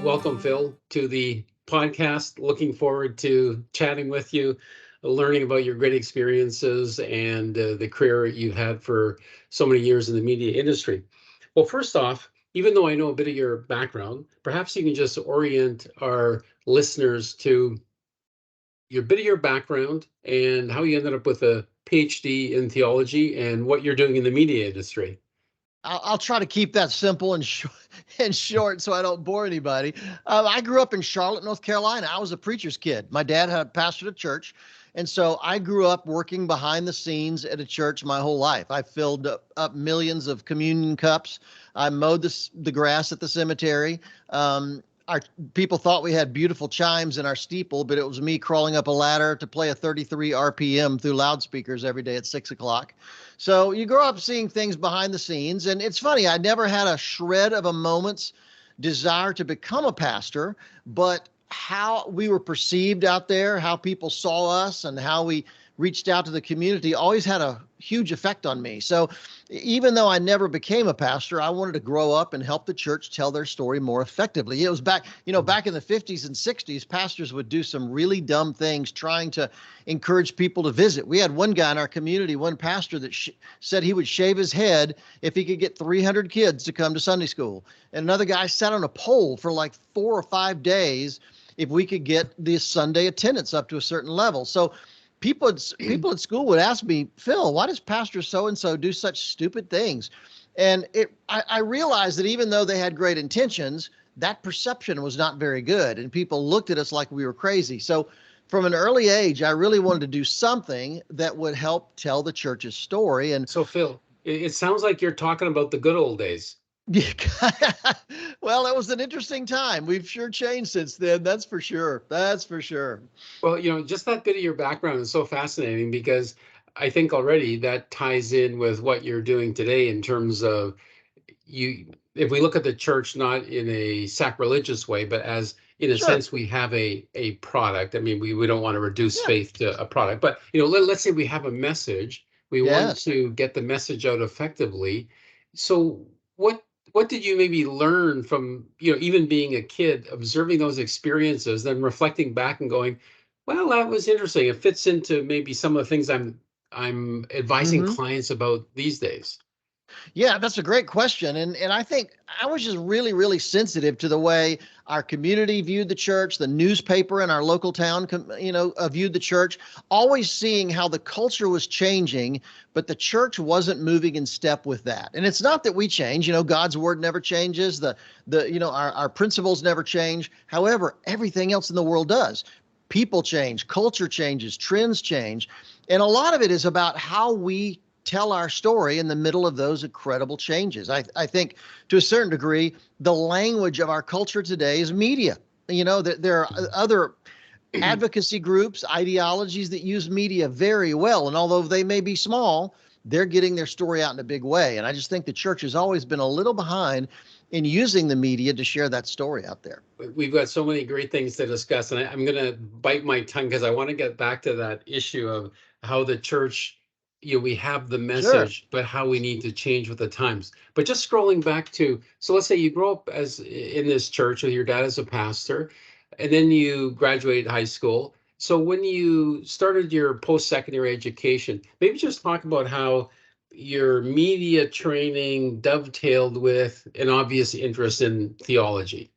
Welcome, Phil, to the podcast. Looking forward to chatting with you, learning about your great experiences and the career you had for so many years in the media industry. Well, first off, even though I know a bit of your background, perhaps you can just orient our listeners to your bit of your background and how you ended up with a PhD in theology and what you're doing in the media industry. I'll try to keep that simple and short so I don't bore anybody. I grew up in Charlotte, North Carolina. I was a preacher's kid. My dad had pastored a church. And so I grew up working behind the scenes at a church my whole life. I filled up millions of communion cups. I mowed the grass at the cemetery. Our people thought we had beautiful chimes in our steeple, but it was me crawling up a ladder to play a 33 RPM through loudspeakers every day at 6 o'clock. So you grow up seeing things behind the scenes. And it's funny, I never had a shred of a moment's desire to become a pastor, but how we were perceived out there, how people saw us and how we reached out to the community always had a huge effect on me. So even though I never became a pastor, I wanted to grow up and help the church tell their story more effectively. It was back in the 50s and 60s, pastors would do some really dumb things trying to encourage people to visit. We had one guy in our community, one pastor that said he would shave his head if he could get 300 kids to come to Sunday school. And another guy sat on a pole for like 4 or 5 days if we could get the Sunday attendance up to a certain level. So people at school would ask me, Phil, why does Pastor so-and-so do such stupid things? And I realized that even though they had great intentions, that perception was not very good. And people looked at us like we were crazy. So from an early age, I really wanted to do something that would help tell the church's story. And so, Phil, it sounds like you're talking about the good old days. Yeah. Well, it was an interesting time. We've sure changed since then. That's for sure. That's for sure. Well, just that bit of your background is so fascinating because I think already that ties in with what you're doing today in terms of if we look at the church not in a sacrilegious way, but as in a sense we have a product. I mean, we don't want to reduce faith to a product, but let's say we have a message. We want to get the message out effectively. So what did you maybe learn from, even being a kid, observing those experiences, then reflecting back and going, well, that was interesting. It fits into maybe some of the things I'm advising clients about these days. Yeah, that's a great question. And I think I was just really, really sensitive to the way our community viewed the church, the newspaper in our local town, viewed the church, always seeing how the culture was changing, but the church wasn't moving in step with that. And it's not that we change, God's word never changes. Our principles never change. However, everything else in the world does. People change, culture changes, trends change. And a lot of it is about how we tell our story in the middle of those incredible changes. I think to a certain degree, the language of our culture today is media. There are other advocacy groups, ideologies that use media very well. And although they may be small, they're getting their story out in a big way. And I just think the church has always been a little behind in using the media to share that story out there. We've got so many great things to discuss, and I'm going to bite my tongue because I want to get back to that issue of how the church, we have the message, but how we need to change with the times. But just scrolling back to, so let's say you grow up in this church with your dad as a pastor, and then you graduate high school. So when you started your post-secondary education, maybe just talk about how your media training dovetailed with an obvious interest in theology.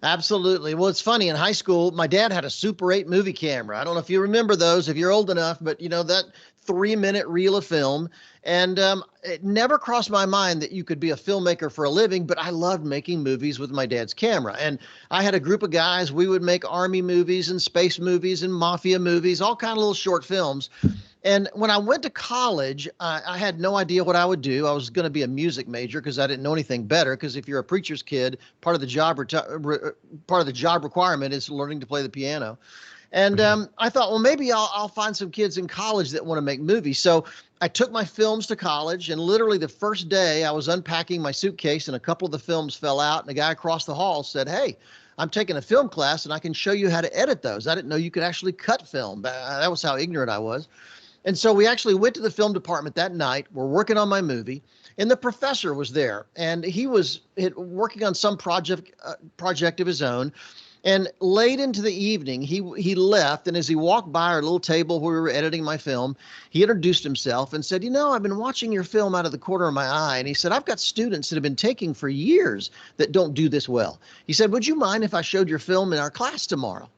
Absolutely. Well, it's funny. In high school, my dad had a Super 8 movie camera. I don't know if you remember those, if you're old enough, but that 3-minute reel of film. And it never crossed my mind that you could be a filmmaker for a living, but I loved making movies with my dad's camera. And I had a group of guys, we would make army movies and space movies and mafia movies, all kind of little short films. And when I went to college, I had no idea what I would do. I was going to be a music major because I didn't know anything better. Because if you're a preacher's kid, part of the job requirement is learning to play the piano. And I thought, well, maybe I'll find some kids in college that want to make movies. So I took my films to college, and literally the first day I was unpacking my suitcase, and a couple of the films fell out. And the guy across the hall said, "Hey, I'm taking a film class, and I can show you how to edit those. I didn't know you could actually cut film." That was how ignorant I was. And so we actually went to the film department that night. We're working on my movie, and the professor was there, and he was working on some project of his own. And late into the evening, he left, and as he walked by our little table where we were editing my film, he introduced himself and said, "You know, I've been watching your film out of the corner of my eye." And he said, "I've got students that have been taking for years that don't do this well." He said, "Would you mind if I showed your film in our class tomorrow?"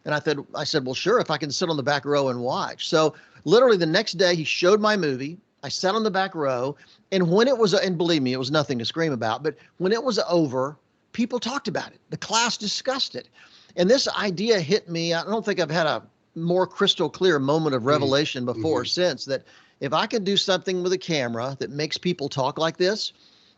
And I said, "Well, sure, if I can sit on the back row and watch." So literally the next day, he showed my movie. I sat on the back row, and when it was, and believe me, it was nothing to scream about, but when it was over, people talked about it. The class discussed it. And this idea hit me. I don't think I've had a more crystal clear moment of revelation before or since, that if I can do something with a camera that makes people talk like this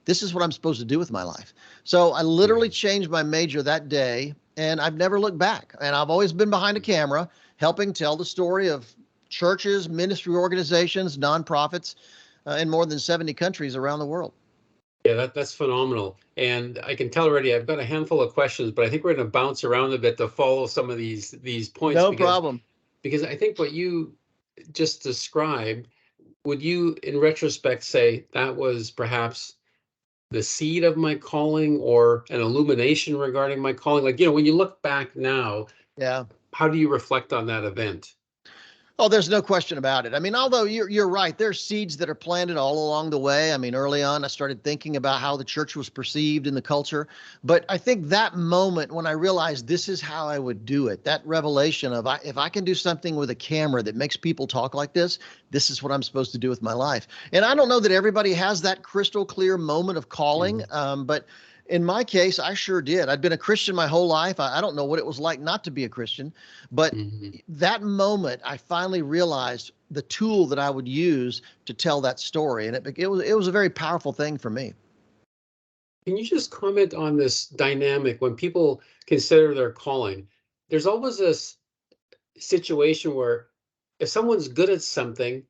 is what I'm supposed to do with my life. So I literally changed my major that day, and I've never looked back. And I've always been behind a camera, helping tell the story of churches, ministry organizations, nonprofits in more than 70 countries around the world. Yeah, that's phenomenal. And I can tell already I've got a handful of questions, but I think we're going to bounce around a bit to follow some of these points, No problem. because I think what you just described, would you in retrospect say that was perhaps the seed of my calling or an illumination regarding my calling? Like, when you look back now, Yeah. how do you reflect on that event? Oh, there's no question about it. I mean, although you're right, there's seeds that are planted all along the way. I mean, early on, I started thinking about how the church was perceived in the culture. But I think that moment when I realized this is how I would do it, that revelation of if I can do something with a camera that makes people talk like this is what I'm supposed to do with my life. And I don't know that everybody has that crystal clear moment of calling, but in my case, I sure did. I'd been a Christian my whole life. I don't know what it was like not to be a Christian, but that moment, I finally realized the tool that I would use to tell that story, and it was a very powerful thing for me. Can you just comment on this dynamic when people consider their calling? There's always this situation where if someone's good at something,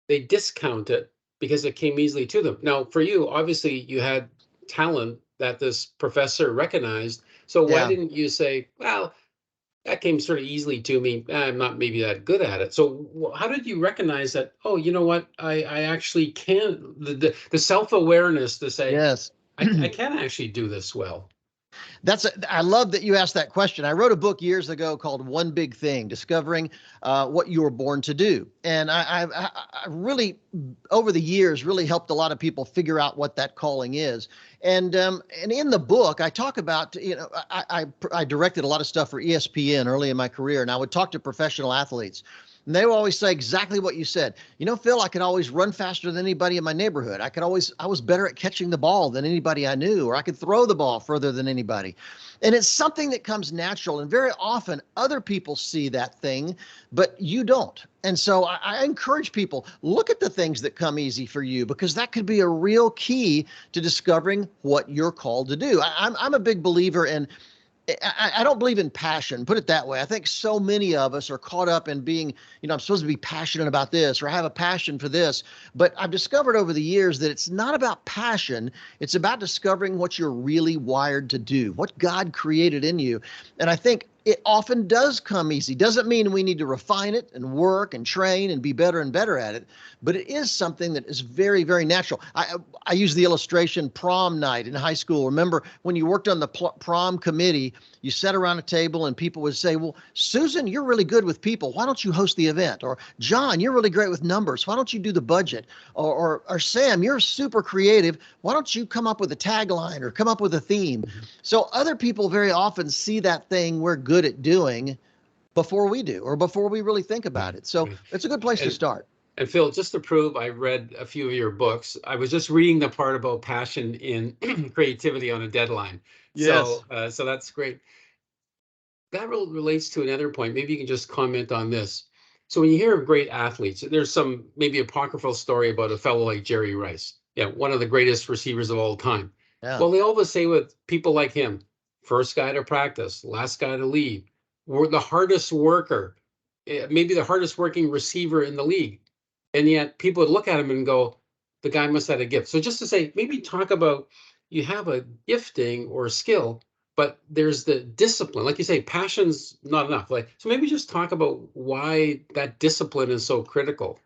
they discount it because it came easily to them. Now, for you, obviously, you had talent that this professor recognized. So why Yeah. didn't you say, well, that came sort of easily to me. I'm not maybe that good at it. So how did you recognize that? Oh, you know what? I actually can. The self-awareness to say, Yes. I can actually do this well. I love that you asked that question. I wrote a book years ago called One Big Thing, Discovering What You Were Born to Do. And I really, over the years, really helped a lot of people figure out what that calling is. And in the book, I talk about, I directed a lot of stuff for ESPN early in my career, and I would talk to professional athletes. And they would always say exactly what you said. Phil, I could always run faster than anybody in my neighborhood. I was better at catching the ball than anybody I knew, or I could throw the ball further than anybody. And it's something that comes natural. And very often other people see that thing, but you don't. And so I encourage people, look at the things that come easy for you, because that could be a real key to discovering what you're called to do. I'm a big believer in, I don't believe in passion, put it that way. I think so many of us are caught up in being, I'm supposed to be passionate about this or have a passion for this. But I've discovered over the years that it's not about passion. It's about discovering what you're really wired to do, what God created in you. And I think it often does come easy. Doesn't mean we need to refine it and work and train and be better and better at it, but it is something that is very, very natural. I use the illustration prom night in high school. Remember when you worked on the prom committee, you sat around a table and people would say, well, Susan, you're really good with people. Why don't you host the event? Or John, you're really great with numbers. Why don't you do the budget? Or Sam, you're super creative. Why don't you come up with a tagline or come up with a theme? So other people very often see that thing we're good at doing before we do, or before we really think about it. So it's a good place to start. And Phil, just to prove, I read a few of your books. I was just reading the part about passion in creativity on a deadline. Yes. So that's great. That relates to another point. Maybe you can just comment on this. So when you hear of great athletes, there's some maybe apocryphal story about a fellow like Jerry Rice. Yeah, one of the greatest receivers of all time. Yeah. Well, they always say with people like him, first guy to practice, last guy to leave. We're the hardest worker, maybe the hardest working receiver in the league. And yet people would look at him and go, the guy must have a gift. So just to say, maybe talk about, you have a gifting or a skill, but there's the discipline. Like you say, passion's not enough. So maybe just talk about why that discipline is so critical.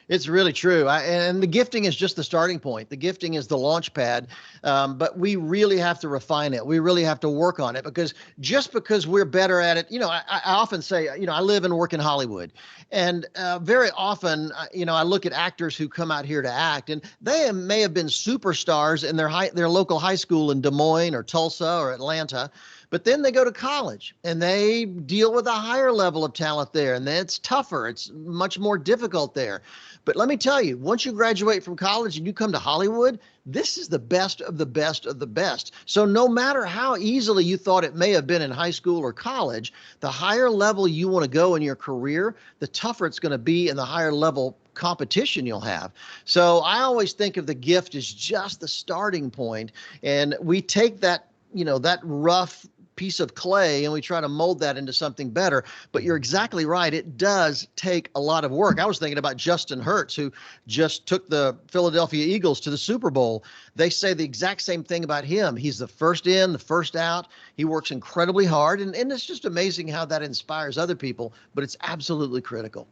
It's really true. And the gifting is just the starting point. The gifting is the launch pad. But we really have to refine it. We really have to work on it, because just because we're better at it, I often say, I live and work in Hollywood. And very often, I look at actors who come out here to act, and they may have been superstars in their local high school in Des Moines or Tulsa or Atlanta. But then they go to college and they deal with a higher level of talent there. And then it's tougher. It's much more difficult there. But let me tell you, once you graduate from college and you come to Hollywood, this is the best of the best of the best. So no matter how easily you thought it may have been in high school or college, the higher level you want to go in your career, the tougher it's going to be, and the higher level competition you'll have. So I always think of the gift as just the starting point. And we take that, that rough piece of clay and we try to mold that into something better. But you're exactly right. It does take a lot of work. I was thinking about Justin Hurts, who just took the Philadelphia Eagles to the Super Bowl. They say the exact same thing about him. He's the first in, the first out. He works incredibly hard. And it's just amazing how that inspires other people, but it's absolutely critical.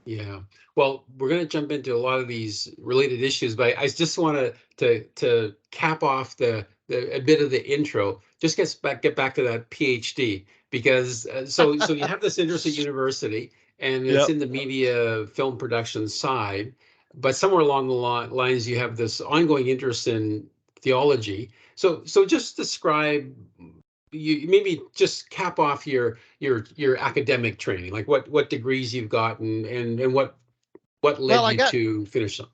Yeah. Well, we're going to jump into a lot of these related issues, but I just want to cap off the a bit of the intro. Just get back to that PhD, because so you have this interest at university, and it's Yep. in the media film production side, but somewhere along the lines you have this ongoing interest in theology. So just describe, you maybe just cap off your academic training, like what degrees you've gotten, and what Well, led you to finish them.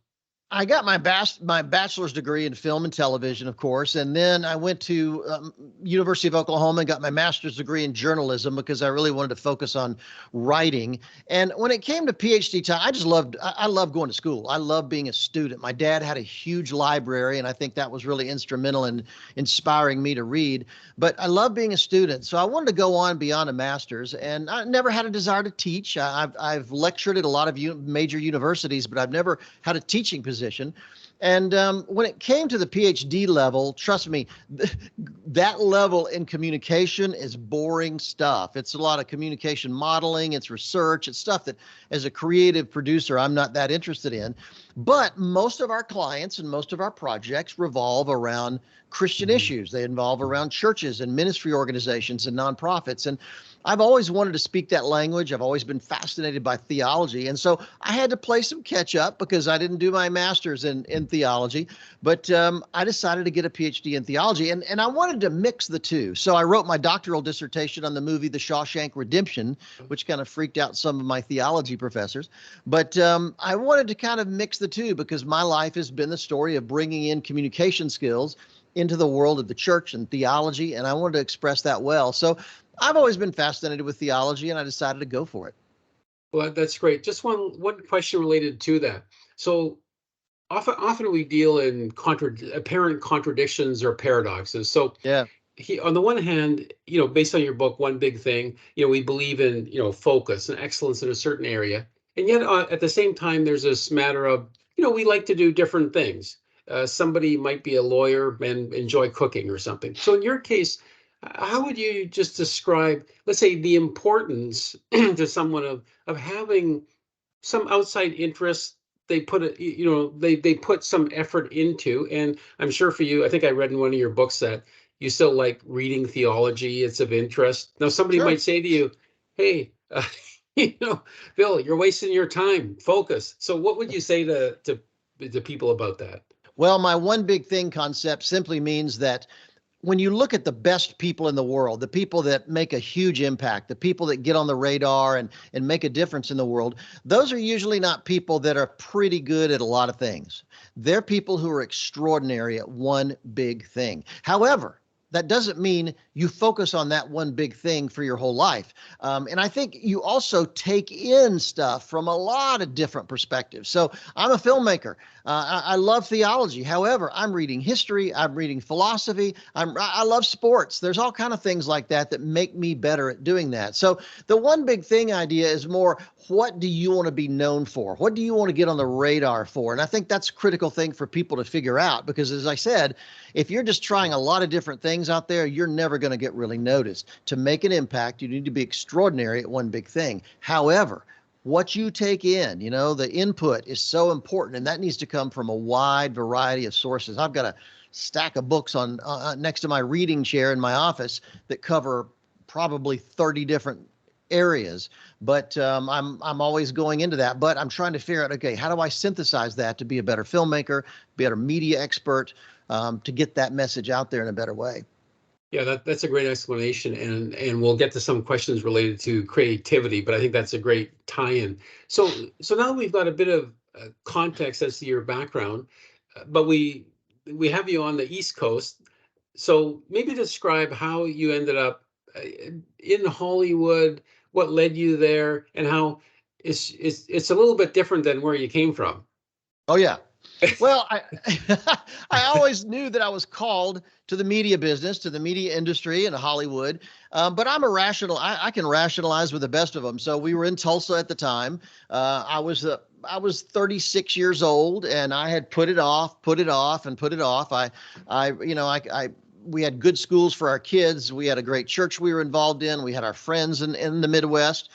I got my bachelor's degree in film and television, of course, and then I went to University of Oklahoma and got my master's degree in journalism because I really wanted to focus on writing. And when it came to PhD time, I loved going to school. I loved being a student. My dad had a huge library, and I think that was really instrumental in inspiring me to read. But I love being a student, so I wanted to go on beyond a master's, and I never had a desire to teach. I've lectured at a lot of major universities, but I've never had a teaching position. And when it came to the PhD level, trust me, that level in communication is boring stuff. It's a lot of communication modeling, it's research, it's stuff that as a creative producer, I'm not that interested in. But most of our clients and most of our projects revolve around Christian issues. They involve around churches and ministry organizations and nonprofits. And I've always wanted to speak that language. I've always been fascinated by theology. And so I had to play some catch up because I didn't do my master's in theology. But I decided to get a PhD in theology. And I wanted to mix the two. So I wrote my doctoral dissertation on the movie The Shawshank Redemption, which kind of freaked out some of my theology professors. But I wanted to kind of mix the two because my life has been the story of bringing in communication skills into the world of the church and theology. And I wanted to express that well. So I've always been fascinated with theology, and I decided to go for it. Well, that's great. Just one question related to that. So often we deal in apparent contradictions or paradoxes. So Yeah, on the one hand, based on your book, One Big Thing, we believe in, focus and excellence in a certain area. And yet at the same time, there's this matter of, we like to do different things. Somebody might be a lawyer and enjoy cooking or something. So in your case, how would you just describe, let's say, the importance to someone of having some outside interest they put it, they put some effort into. And I'm sure for you, I think I read in one of your books that you still like reading theology, it's of interest. Now somebody sure. might say to you, hey, Phil, you're wasting your time, focus. So what would you say to people about that? Well, my one big thing concept simply means that when you look at the best people in the world, the people that make a huge impact, the people that get on the radar and make a difference in the world, those are usually not people that are pretty good at a lot of things. They're people who are extraordinary at one big thing. However, that doesn't mean you focus on that one big thing for your whole life. And I think you also take in stuff from a lot of different perspectives. So I'm a filmmaker. I love theology. However, I'm reading history. I'm reading philosophy. I love sports. There's all kind of things like that that make me better at doing that. So the one big thing idea is more, what do you want to be known for? What do you want to get on the radar for? And I think that's a critical thing for people to figure out, because as I said, if you're just trying a lot of different things out there, you're never going to get really noticed. To make an impact, you need to be extraordinary at one big thing. However, what you take in, the input is so important, and that needs to come from a wide variety of sources. I've got a stack of books on next to my reading chair in my office that cover probably 30 different areas, but I'm always going into that. But I'm trying to figure out, okay, how do I synthesize that to be a better filmmaker, better media expert, to get that message out there in a better way? Yeah, that's a great explanation, and we'll get to some questions related to creativity, but I think that's a great tie-in. So now we've got a bit of context as to your background, but we have you on the East Coast. So maybe describe how you ended up in Hollywood, what led you there, and how it's a little bit different than where you came from. Oh yeah. Well, I always knew that I was called to the media business, to the media industry in Hollywood. But I'm a rational. I can rationalize with the best of them. So we were in Tulsa at the time. I was 36 years old, and I had put it off, and put it off. We had good schools for our kids. We had a great church we were involved in. We had our friends in the Midwest.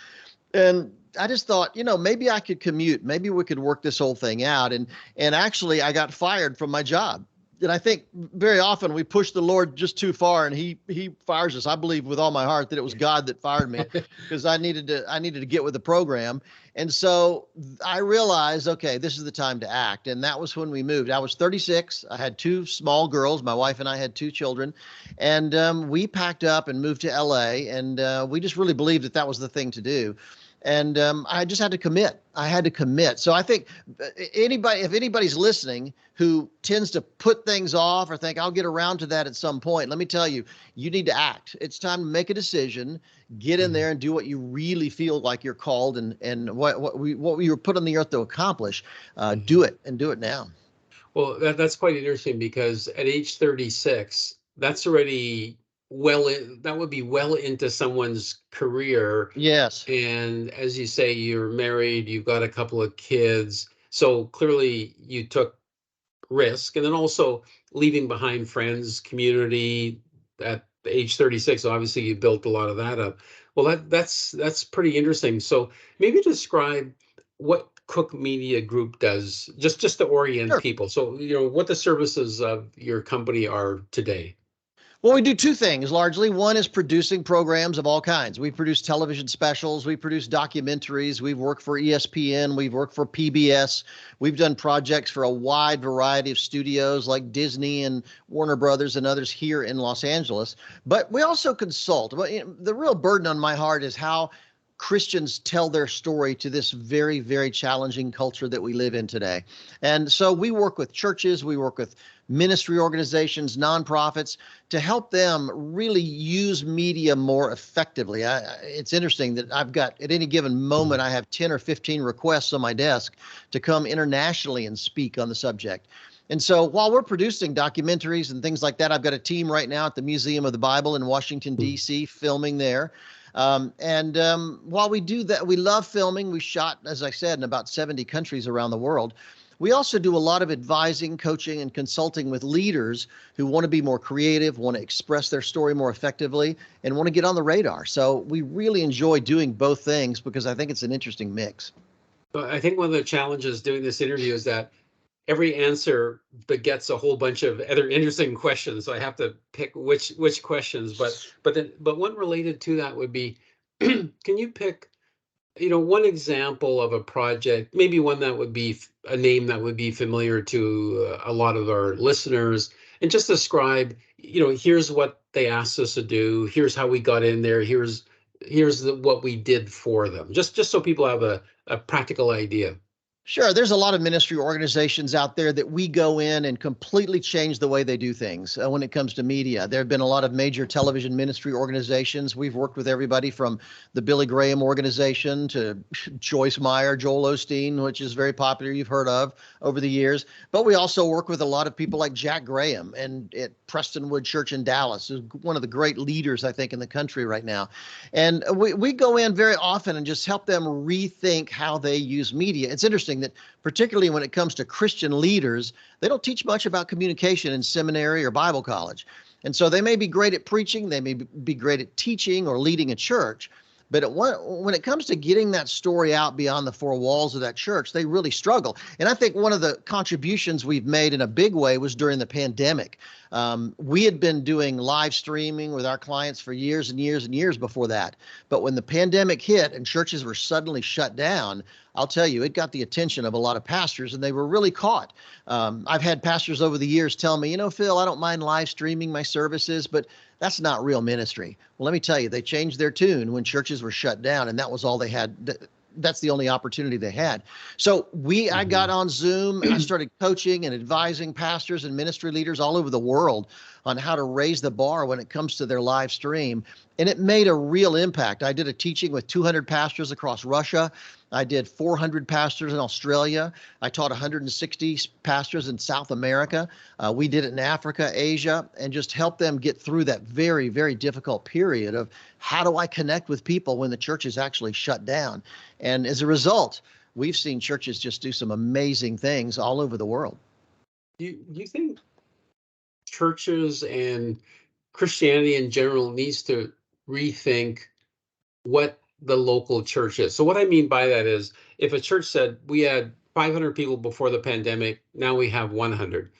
And I just thought, maybe I could commute. Maybe we could work this whole thing out. And actually, I got fired from my job. And I think very often we push the Lord just too far, and he fires us. I believe with all my heart that it was God that fired me, because I needed to get with the program. And so I realized, okay, this is the time to act. And that was when we moved. I was 36. I had two small girls. My wife and I had two children. And we packed up and moved to LA. And we just really believed that that was the thing to do. And I just had to commit. I had to commit. So I think if anybody's listening who tends to put things off or think I'll get around to that at some point, let me tell you, you need to act. It's time to make a decision, get in there and do what you really feel like you're called and what we were put on the earth to accomplish. Do it, and do it now. Well, that's quite interesting because at age 36, that's already that would be well into someone's career. Yes. And as you say, you're married, you've got a couple of kids. So clearly you took risk, and then also leaving behind friends, community at age 36. Obviously, you built a lot of that up. Well, that's pretty interesting. So maybe describe what Cooke Media Group does, just to orient Sure. people. So what the services of your company are today. Well, we do two things largely. One is producing programs of all kinds. We produce television specials, we produce documentaries, we've worked for ESPN, we've worked for PBS, we've done projects for a wide variety of studios like Disney and Warner Brothers and others here in Los Angeles. But we also consult. But the real burden on my heart is how Christians tell their story to this very, very challenging culture that we live in today. And so we work with churches, we work with ministry organizations, nonprofits, to help them really use media more effectively. It's interesting that I've got, at any given moment, I have 10 or 15 requests on my desk to come internationally and speak on the subject. And so while we're producing documentaries and things like that, I've got a team right now at the Museum of the Bible in Washington, D.C., filming there. While we do that, we love filming. We shot, as I said, in about 70 countries around the world. We also do a lot of advising, coaching, and consulting with leaders who want to be more creative, want to express their story more effectively, and want to get on the radar. So we really enjoy doing both things because I think it's an interesting mix. But I think one of the challenges doing this interview is that every answer begets a whole bunch of other interesting questions. So I have to pick which questions. But one related to that would be, can you pick one example of a project, maybe one that would be a name that would be familiar to a lot of our listeners, and just describe, here's what they asked us to do, here's how we got in there, here's what we did for them, just so people have a practical idea. Sure. There's a lot of ministry organizations out there that we go in and completely change the way they do things when it comes to media. There have been a lot of major television ministry organizations. We've worked with everybody from the Billy Graham organization to Joyce Meyer, Joel Osteen, which is very popular, you've heard of over the years. But we also work with a lot of people like Jack Graham and at Prestonwood Church in Dallas, who's one of the great leaders, I think, in the country right now. And we go in very often and just help them rethink how they use media. It's interesting that particularly when it comes to Christian leaders, they don't teach much about communication in seminary or Bible college. And so they may be great at preaching, they may be great at teaching or leading a church, But when it comes to getting that story out beyond the four walls of that church, they really struggle. And I think one of the contributions we've made in a big way was during the pandemic. We had been doing live streaming with our clients for years and years and years before that. But when the pandemic hit and churches were suddenly shut down, I'll tell you, it got the attention of a lot of pastors, and they were really caught. I've had pastors over the years tell me, Phil, I don't mind live streaming my services, but that's not real ministry. Well, let me tell you, they changed their tune when churches were shut down, and that was all they had. That's the only opportunity they had. So I got on Zoom. I started coaching and advising pastors and ministry leaders all over the world on how to raise the bar when it comes to their live stream. And it made a real impact. I did a teaching with 200 pastors across Russia. I did 400 pastors in Australia. I taught 160 pastors in South America. We did it in Africa, Asia, and just helped them get through that very, very difficult period of how do I connect with people when the church is actually shut down? And as a result, we've seen churches just do some amazing things all over the world. Do you think churches and Christianity in general needs to rethink what the local church is? So what I mean by that is, if a church said we had 500 people before the pandemic, now we have 100,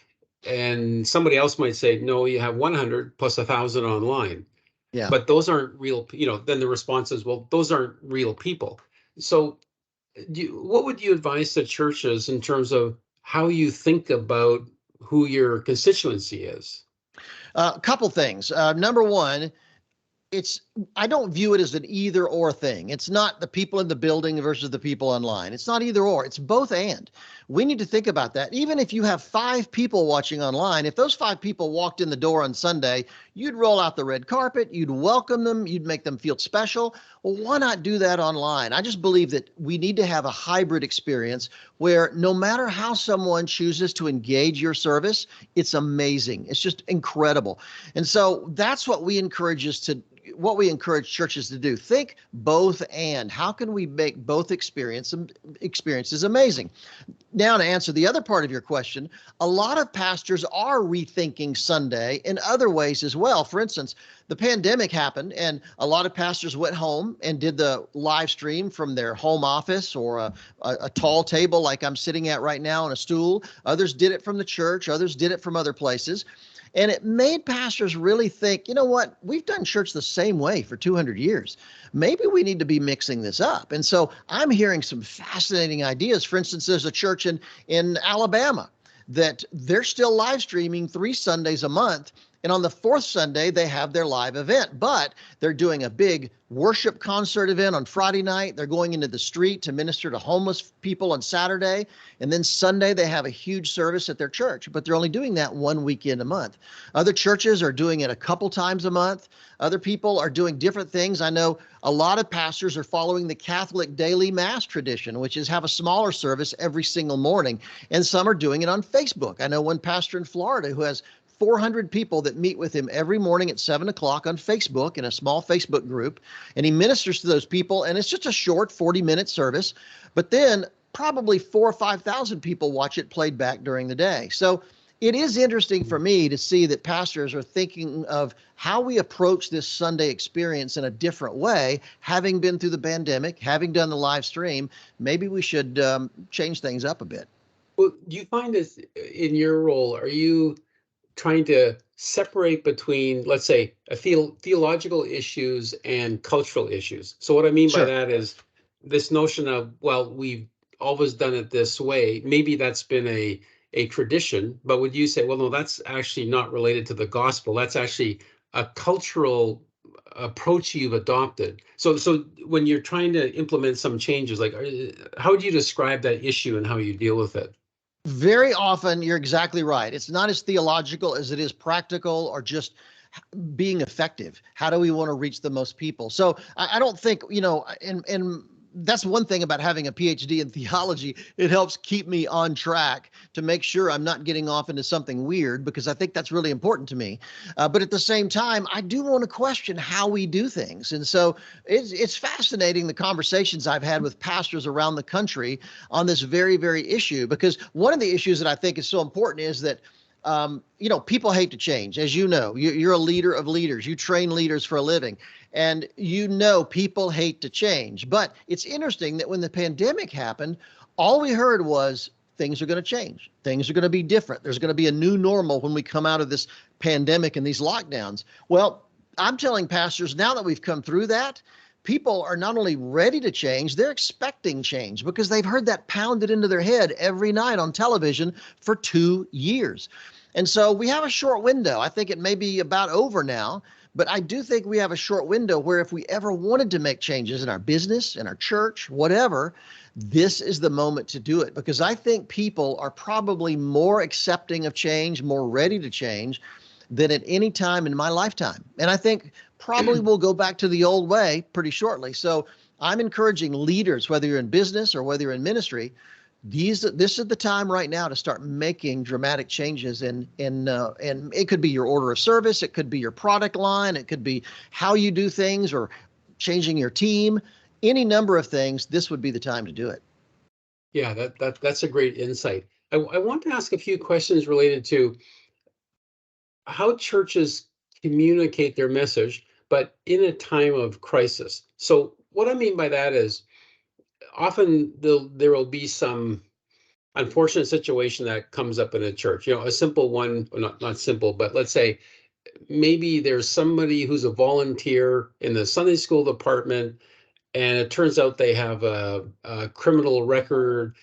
and somebody else might say, no, you have 100 plus 1,000 online. Yeah. But those aren't real, then the response is, well, those aren't real people. So what would you advise the churches in terms of how you think about who your constituency is? A couple things. Number one, I don't view it as an either or thing. It's not the people in the building versus the people online. It's not either or. It's both and. We need to think about that. Even if you have 5 people watching online, if those 5 people walked in the door on Sunday, you'd roll out the red carpet, you'd welcome them, you'd make them feel special. Well, why not do that online? I just believe that we need to have a hybrid experience where no matter how someone chooses to engage your service, it's amazing. It's just incredible. And so that's what we encourage churches to do. Think both and. How can we make both experiences amazing? Now, to answer the other part of your question, a lot of pastors are rethinking Sunday in other ways as well. For instance, the pandemic happened and a lot of pastors went home and did the live stream from their home office or a tall table like I'm sitting at right now on a stool. Others did it from the church. Others did it from other places. And it made pastors really think, you know what, we've done church the same way for 200 years. Maybe we need to be mixing this up. And so I'm hearing some fascinating ideas. For instance, there's a church in Alabama that they're still live streaming 3 Sundays a month. And on the 4th Sunday, they have their live event, but they're doing a big worship concert event on Friday night. They're going into the street to minister to homeless people on Saturday. And then Sunday, they have a huge service at their church, but they're only doing that 1 weekend a month. Other churches are doing it a couple times a month. Other people are doing different things. I know a lot of pastors are following the Catholic daily mass tradition, which is have a smaller service every single morning. And some are doing it on Facebook. I know one pastor in Florida who has 400 people that meet with him every morning at 7 o'clock on Facebook in a small Facebook group. And he ministers to those people. And it's just a short 40-minute service. But then probably 4,000 or 5,000 people watch it played back during the day. So it is interesting for me to see that pastors are thinking of how we approach this Sunday experience in a different way. Having been through the pandemic, having done the live stream, maybe we should change things up a bit. Well, do you find this in your role? Are you trying to separate between, let's say, theological issues and cultural issues? So what I mean by that is this notion of, well, we've always done it this way. Maybe that's been a tradition, but would you say, well, no, that's actually not related to the gospel. That's actually a cultural approach you've adopted. So when you're trying to implement some changes, like, how would you describe that issue and how you deal with it? Very often, you're exactly right. It's not as theological as it is practical or just being effective. How do we want to reach the most people? So I don't think, and that's one thing about having a PhD in theology. It helps keep me on track to make sure I'm not getting off into something weird, because I think that's really important to me. But at the same time, I do want to question how we do things. And so it's fascinating, the conversations I've had with pastors around the country on this very, very issue, because one of the issues that I think is so important is that People hate to change. As you know, you're a leader of leaders. You train leaders for a living. And people hate to change. But it's interesting that when the pandemic happened, all we heard was things are going to change. Things are going to be different. There's going to be a new normal when we come out of this pandemic and these lockdowns. Well, I'm telling pastors now that we've come through that, people are not only ready to change, they're expecting change because they've heard that pounded into their head every night on television for 2 years. And so we have a short window. I think it may be about over now, but I do think we have a short window where if we ever wanted to make changes in our business, in our church, whatever, this is the moment to do it because I think people are probably more accepting of change, more ready to change than at any time in my lifetime. And I think probably we'll go back to the old way pretty shortly. So I'm encouraging leaders, whether you're in business or whether you're in ministry, this is the time right now to start making dramatic changes and it could be your order of service, it could be your product line, it could be how you do things or changing your team, any number of things. This would be the time to do it. Yeah, that's a great insight. I want to ask a few questions related to how churches communicate their message, but in a time of crisis. So what I mean by that is often there will be some unfortunate situation that comes up in a church. A simple one, or not simple, but let's say maybe there's somebody who's a volunteer in the Sunday school department, and it turns out they have a criminal record,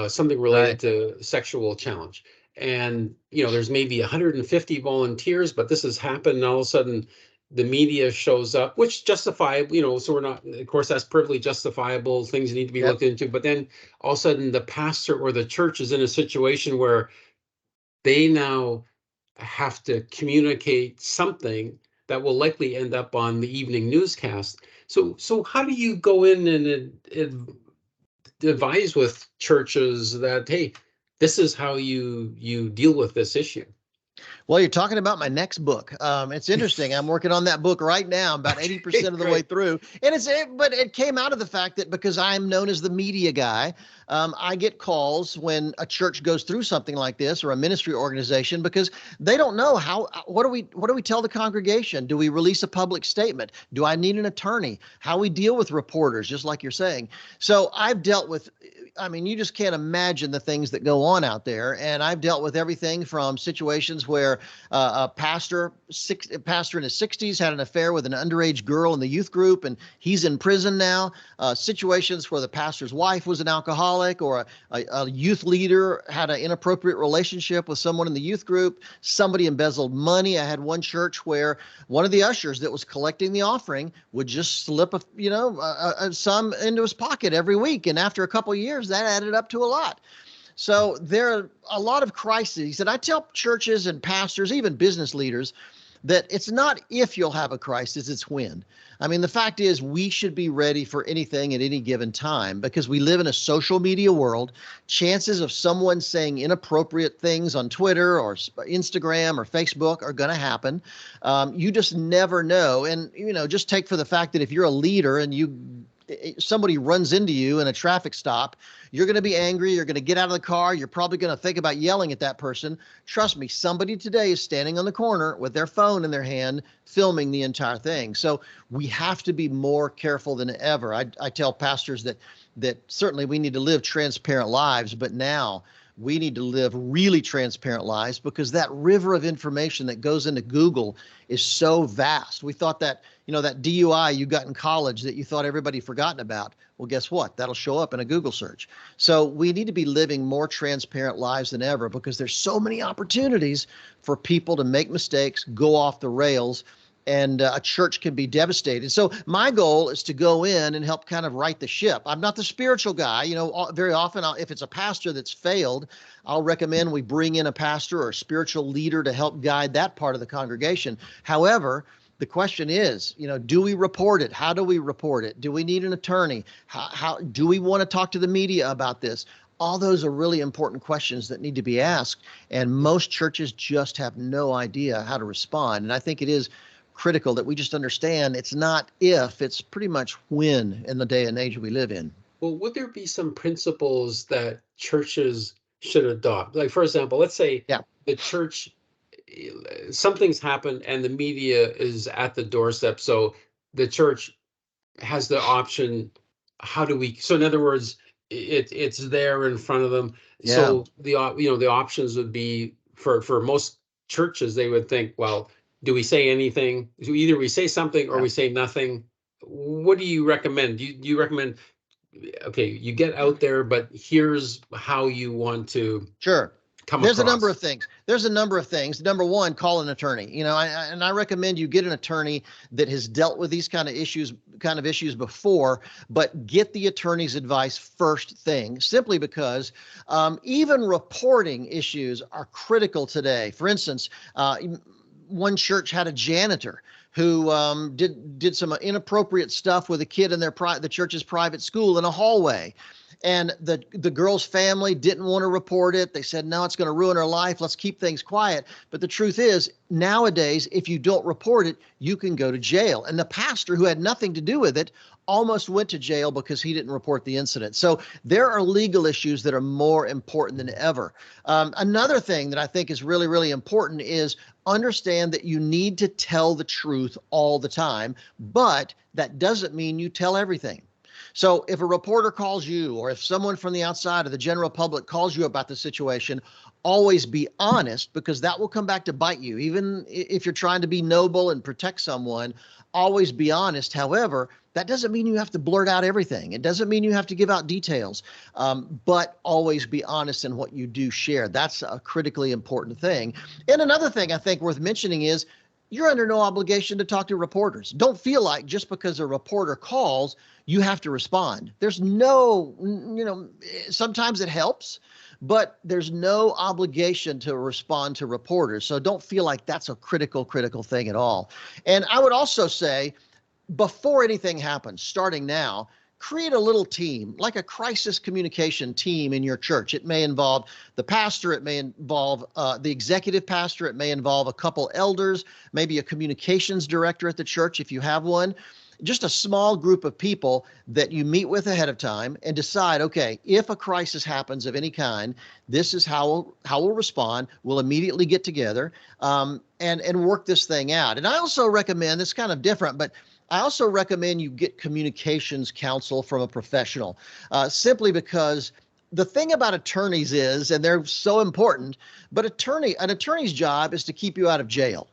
something related Right. to sexual challenge. And there's maybe 150 volunteers, but this has happened, and all of a sudden the media shows up, which justifiable, so we're not, of course, that's perfectly justifiable. Things need to be Yep. looked into. But then all of a sudden the pastor or the church is in a situation where they now have to communicate something that will likely end up on the evening newscast. So how do you go in and advise with churches that, hey, this is how you deal with this issue? Well, you're talking about my next book. It's interesting. I'm working on that book right now, about Okay, 80% of the way great. through. And but it came out of the fact that because I'm known as the media guy, I get calls when a church goes through something like this or a ministry organization because they don't know what do we tell the congregation? Do we release a public statement? Do I need an attorney? How we deal with reporters, just like you're saying. So I've dealt with, you just can't imagine the things that go on out there. And I've dealt with everything from situations where a pastor in his 60s had an affair with an underage girl in the youth group, and he's in prison now. Situations where the pastor's wife was an alcoholic, or a youth leader had an inappropriate relationship with someone in the youth group. Somebody embezzled money. I had one church where one of the ushers that was collecting the offering would just slip some into his pocket every week, and after a couple of years, that added up to a lot. So there are a lot of crises, and I tell churches and pastors, even business leaders, that it's not if you'll have a crisis, it's when. The fact is we should be ready for anything at any given time because we live in a social media world. Chances of someone saying inappropriate things on Twitter or Instagram or Facebook are going to happen. You just never know. And, just take for the fact that if you're a leader and somebody runs into you in a traffic stop, you're going to be angry. You're going to get out of the car. You're probably going to think about yelling at that person. Trust me, somebody today is standing on the corner with their phone in their hand, filming the entire thing. So we have to be more careful than ever. I tell pastors that certainly we need to live transparent lives, but now we need to live really transparent lives because that river of information that goes into Google is so vast. We thought that, that DUI you got in college that you thought everybody forgotten about. Well, guess what? That'll show up in a Google search. So we need to be living more transparent lives than ever because there's so many opportunities for people to make mistakes, go off the rails, and a church can be devastated. So my goal is to go in and help kind of right the ship. I'm not the spiritual guy. Very often if it's a pastor that's failed, I'll recommend we bring in a pastor or a spiritual leader to help guide that part of the congregation. However, the question is, do we report it? How do we report it? Do we need an attorney? How do we want to talk to the media about this? All those are really important questions that need to be asked. And most churches just have no idea how to respond. And I think it is critical that we just understand it's not if, it's pretty much when in the day and age we live in. Well, would there be some principles that churches should adopt? Like, for example, let's say Yeah. the church, something's happened and the media is at the doorstep. So the church has the option. How do we? So in other words, it's there in front of them. Yeah. So the options would be for most churches. They would think, well, do we say anything? So either we say something or Yeah. we say nothing. What do you recommend? Do you recommend, okay, you get out there, but here's how you want to Sure. come There's a number across? of things. There's a number of things. Number one, call an attorney. And I recommend you get an attorney that has dealt with these kind of issues before, but get the attorney's advice first thing, simply because even reporting issues are critical today. For instance, one church had a janitor who did some inappropriate stuff with a kid in the church's private school in a hallway. And the girl's family didn't want to report it. They said, no, it's going to ruin her life. Let's keep things quiet. But the truth is, nowadays, if you don't report it, you can go to jail. And the pastor, who had nothing to do with it, almost went to jail because he didn't report the incident. So there are legal issues that are more important than ever. Another thing that I think is really, really important is understand that you need to tell the truth all the time, but that doesn't mean you tell everything. So if a reporter calls you, or if someone from the outside of the general public calls you about the situation, always be honest, because that will come back to bite you. Even if you're trying to be noble and protect someone, always be honest. However, that doesn't mean you have to blurt out everything. It doesn't mean you have to give out details, but always be honest in what you do share. That's a critically important thing. And another thing I think worth mentioning is you're under no obligation to talk to reporters. Don't feel like just because a reporter calls, you have to respond. There's no, sometimes it helps, but there's no obligation to respond to reporters. So don't feel like that's a critical thing at all. And I would also say, before anything happens, starting now, create a little team, like a crisis communication team in your church. It may involve the pastor, it may involve the executive pastor, it may involve a couple elders, maybe a communications director at the church if you have one. Just a small group of people that you meet with ahead of time and decide, okay, if a crisis happens of any kind, this is how we'll respond. We'll immediately get together and work this thing out. And I also recommend, it's kind of different, but I also recommend you get communications counsel from a professional, simply because the thing about attorneys is, and they're so important, but an attorney's job is to keep you out of jail.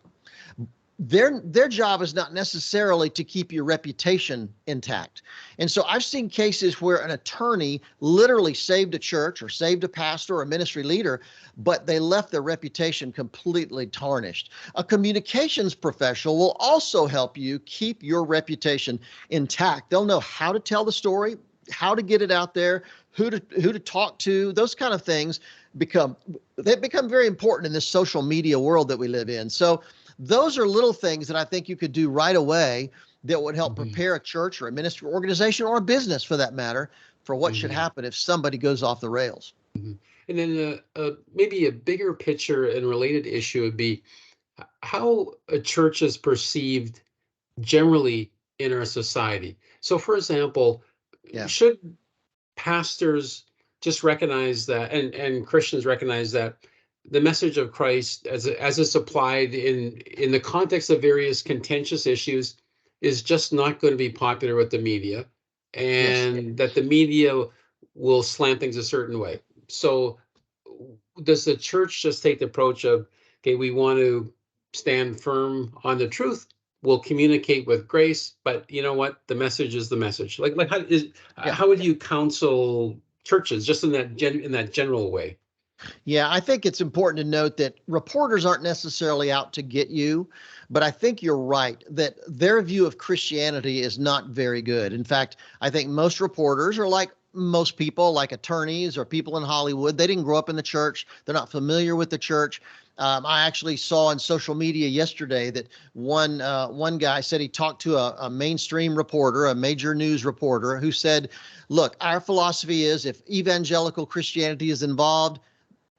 Their job is not necessarily to keep your reputation intact. And so I've seen cases where an attorney literally saved a church or saved a pastor or a ministry leader, but they left their reputation completely tarnished. A communications professional will also help you keep your reputation intact. They'll know how to tell the story, how to get it out there, who to talk to. Those kind of things become very important in this social media world that we live in. So those are little things that I think you could do right away that would help prepare a church or a ministry organization or a business, for that matter, for what should happen if somebody goes off the rails. And then maybe a bigger picture and related issue would be how a church is perceived generally in our society. So, for example, Yeah. should pastors just recognize that, and Christians recognize that the message of Christ, as it's applied in the context of various contentious issues, is just not going to be popular with the media, Yes. and that the media will slant things a certain way. So does the church just take the approach of, okay, we want to stand firm on the truth, we'll communicate with grace, but you know what, the message is the message? Like Yeah. how would you counsel churches just in that general way? Yeah, I think it's important to note that reporters aren't necessarily out to get you, but I think you're right that their view of Christianity is not very good. In fact, I think most reporters are like most people, like attorneys or people in Hollywood. They didn't grow up in the church. They're not familiar with the church. I actually saw on social media yesterday that one guy said he talked to a mainstream reporter, a major news reporter, who said, "Look, our philosophy is if evangelical Christianity is involved,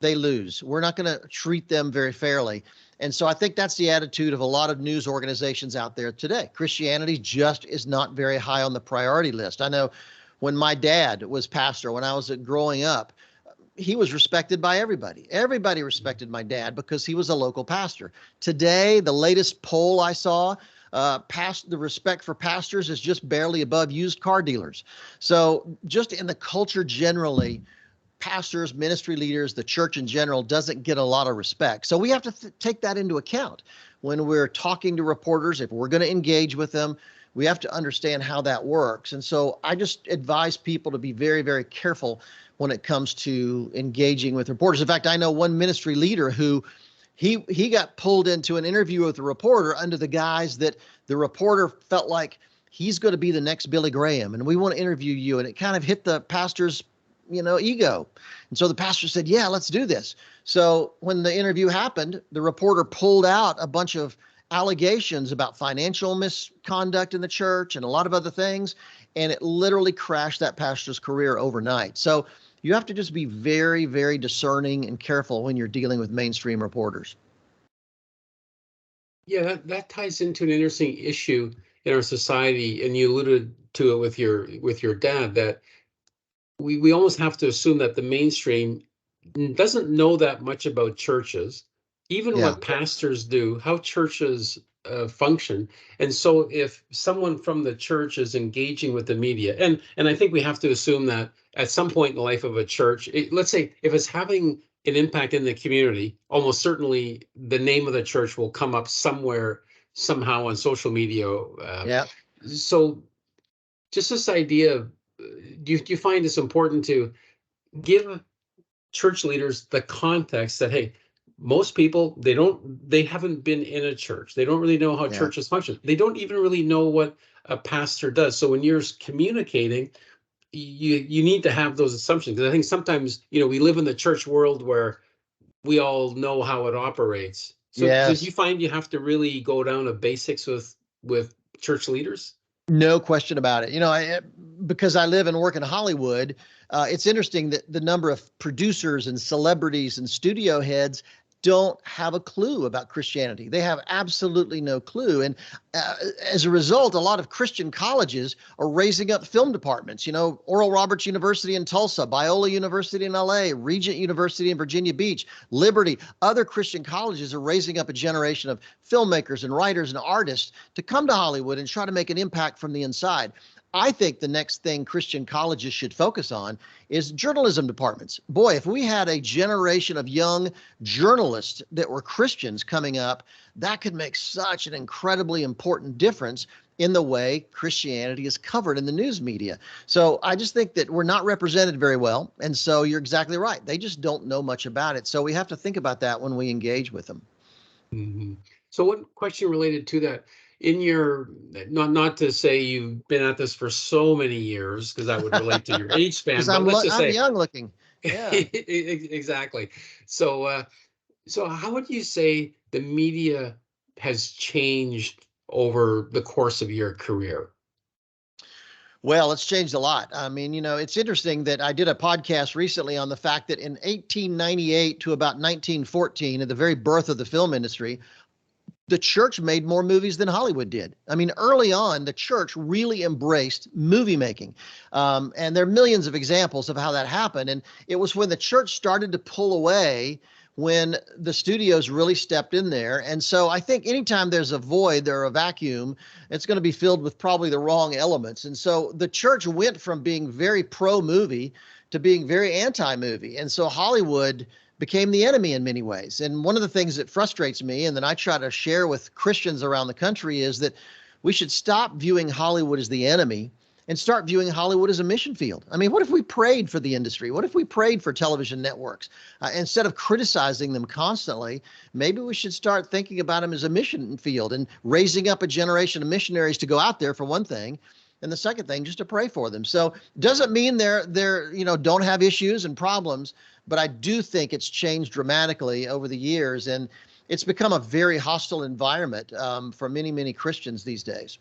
they lose. We're not going to treat them very fairly." And so I think that's the attitude of a lot of news organizations out there today. Christianity just is not very high on the priority list. I know when my dad was pastor, when I was growing up, he was respected by everybody. Everybody respected my dad because he was a local pastor. Today, the latest poll I saw, the respect for pastors is just barely above used car dealers. So just in the culture generally, pastors, ministry leaders, the church in general doesn't get a lot of respect. So we have to take that into account when we're talking to reporters. If we're going to engage with them, we have to understand how that works. And so I just advise people to be very, very careful when it comes to engaging with reporters. In fact, I know one ministry leader who he got pulled into an interview with a reporter under the guise that the reporter felt like he's going to be the next Billy Graham and we want to interview you. And it kind of hit the pastor's ego. And so the pastor said, yeah, let's do this. So when the interview happened, the reporter pulled out a bunch of allegations about financial misconduct in the church and a lot of other things. And it literally crashed that pastor's career overnight. So you have to just be very, very discerning and careful when you're dealing with mainstream reporters. Yeah, that ties into an interesting issue in our society, and you alluded to it with your dad, that we almost have to assume that the mainstream doesn't know that much about churches, even Yeah. what pastors do, how churches function. And so if someone from the church is engaging with the media, and I think we have to assume that at some point in the life of a church, let's say if it's having an impact in the community, almost certainly the name of the church will come up somewhere, somehow on social media. Yeah. So just this idea of, do you find it's important to give church leaders the context that, hey, most people, they haven't been in a church, they don't really know how Yeah. churches function, they don't even really know what a pastor does. So when you're communicating, you need to have those assumptions, because I think sometimes we live in the church world where we all know how it operates. So did you Yes. find you have to really go down to basics with church leaders? No question about it. Because I live and work in Hollywood, it's interesting that the number of producers and celebrities and studio heads don't have a clue about Christianity. They have absolutely no clue. And as a result, a lot of Christian colleges are raising up film departments. Oral Roberts University in Tulsa, Biola University in LA, Regent University in Virginia Beach, Liberty, other Christian colleges are raising up a generation of filmmakers and writers and artists to come to Hollywood and try to make an impact from the inside. I think the next thing Christian colleges should focus on is journalism departments. Boy, if we had a generation of young journalists that were Christians coming up, that could make such an incredibly important difference in the way Christianity is covered in the news media. So I just think that we're not represented very well. And so you're exactly right. They just don't know much about it. So we have to think about that when we engage with them. Mm-hmm. So one question related to that, in your, not to say you've been at this for so many years, because that would relate to your age Because span, but let's just I'm say young looking. Yeah. exactly. So how would you say the media has changed over the course of your career? Well, it's changed a lot. I mean, it's interesting that I did a podcast recently on the fact that in 1898 to about 1914, at the very birth of the film industry, the church made more movies than Hollywood did. I mean, early on, the church really embraced movie making. And there are millions of examples of how that happened. And it was when the church started to pull away when the studios really stepped in there. And so I think anytime there's a void or a vacuum, it's going to be filled with probably the wrong elements. And so the church went from being very pro movie to being very anti movie. And so Hollywood became the enemy in many ways. And one of the things that frustrates me and that I try to share with Christians around the country is that we should stop viewing Hollywood as the enemy and start viewing Hollywood as a mission field. I mean, what if we prayed for the industry? What if we prayed for television networks? Instead of criticizing them constantly, maybe we should start thinking about them as a mission field and raising up a generation of missionaries to go out there, for one thing. And the second thing, just to pray for them. So doesn't mean they're don't have issues and problems, but I do think it's changed dramatically over the years, and it's become a very hostile environment for many, many Christians these days.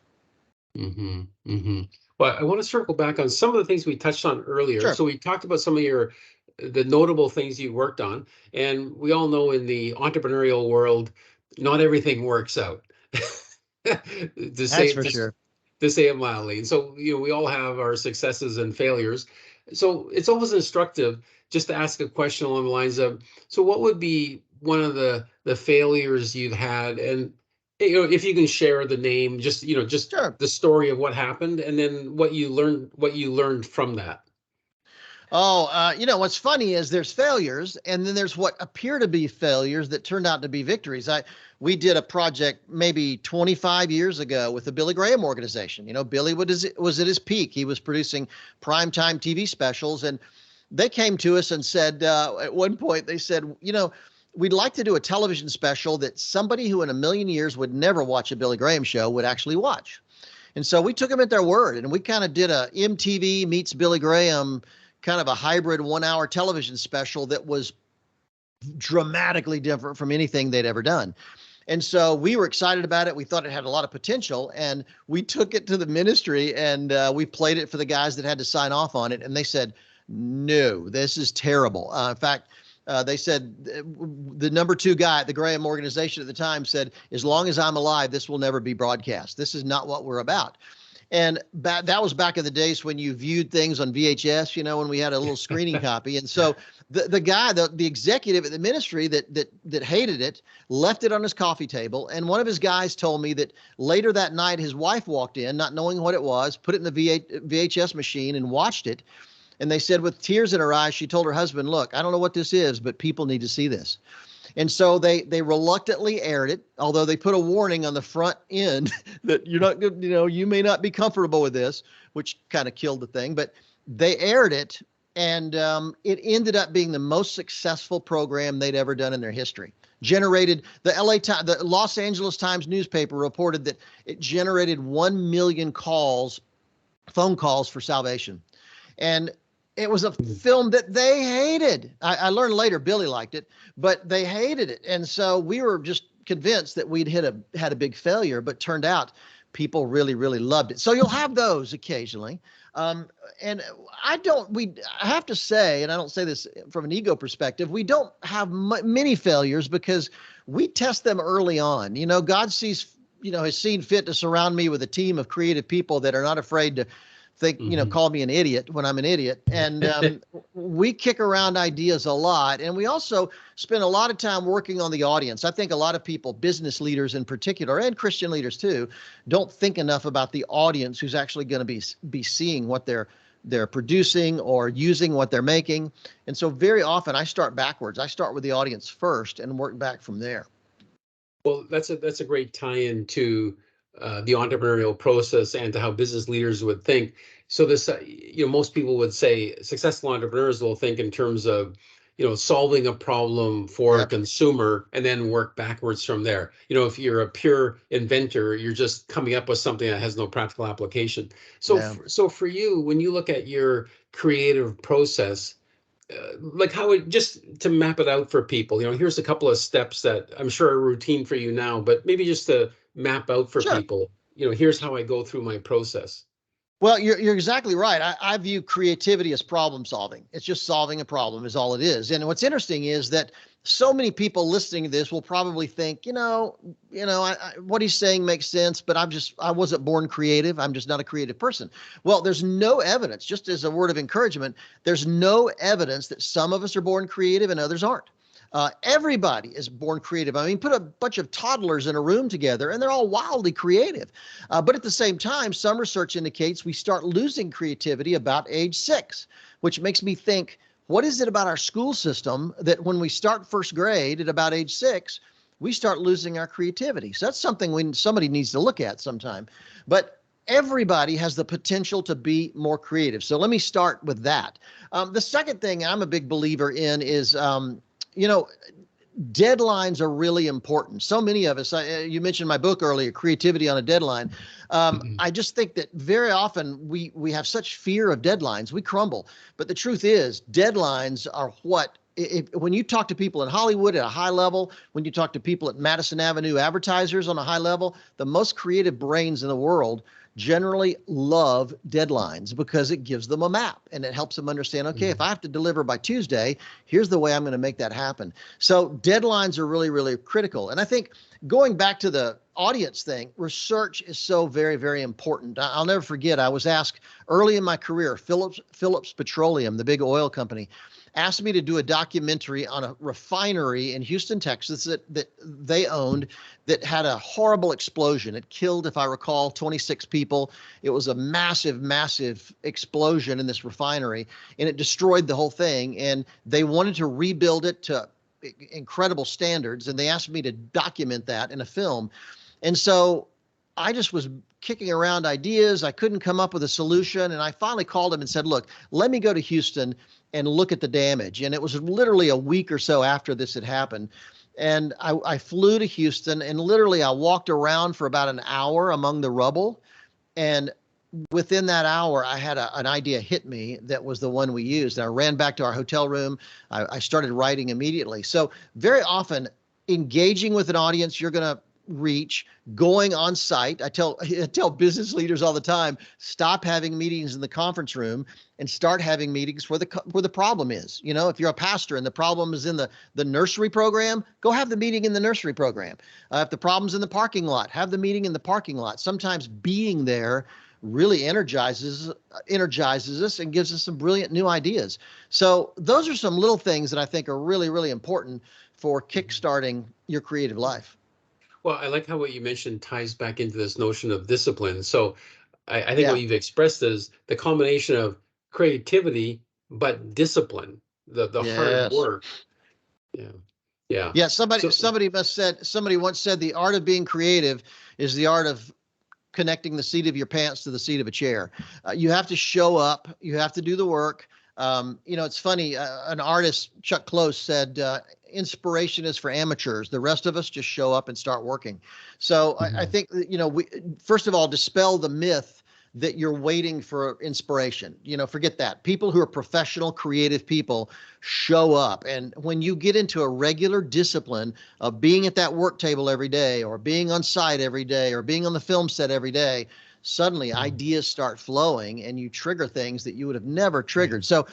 Mm-hmm. Mm-hmm. Well, I want to circle back on some of the things we touched on earlier. Sure. So we talked about some of the notable things you worked on, and we all know in the entrepreneurial world, not everything works out. to That's say for just sure. to say it mildly. And so we all have our successes and failures. So it's always instructive just to ask a question along the lines of, so what would be one of the failures you've had, and if you can share the name, just just Sure. the story of what happened, and then what you learned from that. Oh, what's funny is there's failures, and then there's what appear to be failures that turned out to be victories. We did a project maybe 25 years ago with the Billy Graham organization. Billy was at his peak. He was producing primetime TV specials, and they came to us and said, at one point, they said, we'd like to do a television special that somebody who in a million years would never watch a Billy Graham show would actually watch. And so we took them at their word, and we kind of did a MTV meets Billy Graham, kind of a hybrid 1 hour television special that was dramatically different from anything they'd ever done. And so we were excited about it. We thought it had a lot of potential, and we took it to the ministry, and we played it for the guys that had to sign off on it. And they said, no, this is terrible. In fact, they said the number 2 guy at the Graham organization at the time said, as long as I'm alive, this will never be broadcast. This is not what we're about. And that was back in the days when you viewed things on VHS, when we had a little screening copy. And so the guy, the executive at the ministry that hated it, left it on his coffee table. And one of his guys told me that later that night, his wife walked in, not knowing what it was, put it in the VHS machine and watched it. And they said with tears in her eyes, she told her husband, look, I don't know what this is, but people need to see this. And so they reluctantly aired it, although they put a warning on the front end that you're not good, you may not be comfortable with this, which kind of killed the thing. But they aired it, and it ended up being the most successful program they'd ever done in their history. Generated the Los Angeles Times newspaper reported that it generated 1 million phone calls for salvation. And it was a film that they hated. I learned later Billy liked it, but they hated it. And so we were just convinced that we'd had a big failure, but turned out people really, really loved it. So you'll have those occasionally. And I have to say, and I don't say this from an ego perspective, we don't have many failures because we test them early on. God has seen fit to surround me with a team of creative people that are not afraid to call me an idiot when I'm an idiot. And we kick around ideas a lot. And we also spend a lot of time working on the audience. I think a lot of people, business leaders in particular, and Christian leaders too, don't think enough about the audience who's actually going to be seeing what they're producing or using what they're making. And so very often I start backwards. I start with the audience first and work back from there. Well, that's a great tie-in to the entrepreneurial process and to how business leaders would think. So this, most people would say successful entrepreneurs will think in terms of, solving a problem for a consumer and then work backwards from there. If you're a pure inventor, you're just coming up with something that has no practical application. So, so for you, when you look at your creative process, like just to map it out for people, here's a couple of steps that I'm sure are routine for you now, but maybe just to map out for people, here's how I go through my process. Well, you're exactly right. I view creativity as problem solving. It's just solving a problem is all it is. And what's interesting is that so many people listening to this will probably think, what he's saying makes sense, but I wasn't born creative. I'm just not a creative person. Well, there's no evidence, just as a word of encouragement, there's no evidence that some of us are born creative and others aren't. Everybody is born creative. I mean, put a bunch of toddlers in a room together and they're all wildly creative. But at the same time, some research indicates we start losing creativity about age 6, which makes me think, what is it about our school system that when we start first grade at about age 6, we start losing our creativity? So that's something somebody needs to look at sometime. But everybody has the potential to be more creative. So let me start with that. The second thing I'm a big believer in is, deadlines are really important. So many of us, you mentioned my book earlier, Creativity on a Deadline. I just think that very often we have such fear of deadlines, we crumble. But the truth is, deadlines are when you talk to people in Hollywood at a high level, when you talk to people at Madison Avenue advertisers on a high level, the most creative brains in the world generally love deadlines because it gives them a map and it helps them understand, okay, if I have to deliver by Tuesday, here's the way I'm going to make that happen. So deadlines are really, really critical. And I think going back to the audience thing, research is so very, very important. I'll never forget, I was asked early in my career, Phillips Petroleum, the big oil company, asked me to do a documentary on a refinery in Houston, Texas that they owned that had a horrible explosion. It killed, if I recall, 26 people. It was a massive, massive explosion in this refinery, and it destroyed the whole thing. And they wanted to rebuild it to incredible standards, and they asked me to document that in a film. And so I just was kicking around ideas. I couldn't come up with a solution. And I finally called him and said, look, let me go to Houston and look at the damage. And it was literally a week or so after this had happened. And I flew to Houston, and literally I walked around for about an hour among the rubble. And within that hour, I had an idea hit me that was the one we used. And I ran back to our hotel room. I started writing immediately. So very often, engaging with an audience you're going to reach, going on site. I tell business leaders all the time, stop having meetings in the conference room and start having meetings where the problem is. You know, if you're a pastor and the problem is in the nursery program, go have the meeting in the nursery program. If the problem's in the parking lot, have the meeting in the parking lot. Sometimes being there really energizes us and gives us some brilliant new ideas. So those are some little things that I think are really, really important for kickstarting your creative life. Well, I like how what you mentioned ties back into this notion of discipline. So I think Yeah. what you've expressed is the combination of creativity, but discipline, the hard Yes. work. Yeah. Yeah. Yeah. So Somebody once said the art of being creative is the art of connecting the seat of your pants to the seat of a chair. You have to show up. You have to do the work. It's funny. An artist, Chuck Close, said, inspiration is for amateurs. The rest of us just show up and start working. So I think, we first of all, dispel the myth that you're waiting for inspiration. Forget that. People who are professional, creative people show up. And when you get into a regular discipline of being at that work table every day, or being on site every day, or being on the film set every day, suddenly ideas start flowing and you trigger things that you would have never triggered. So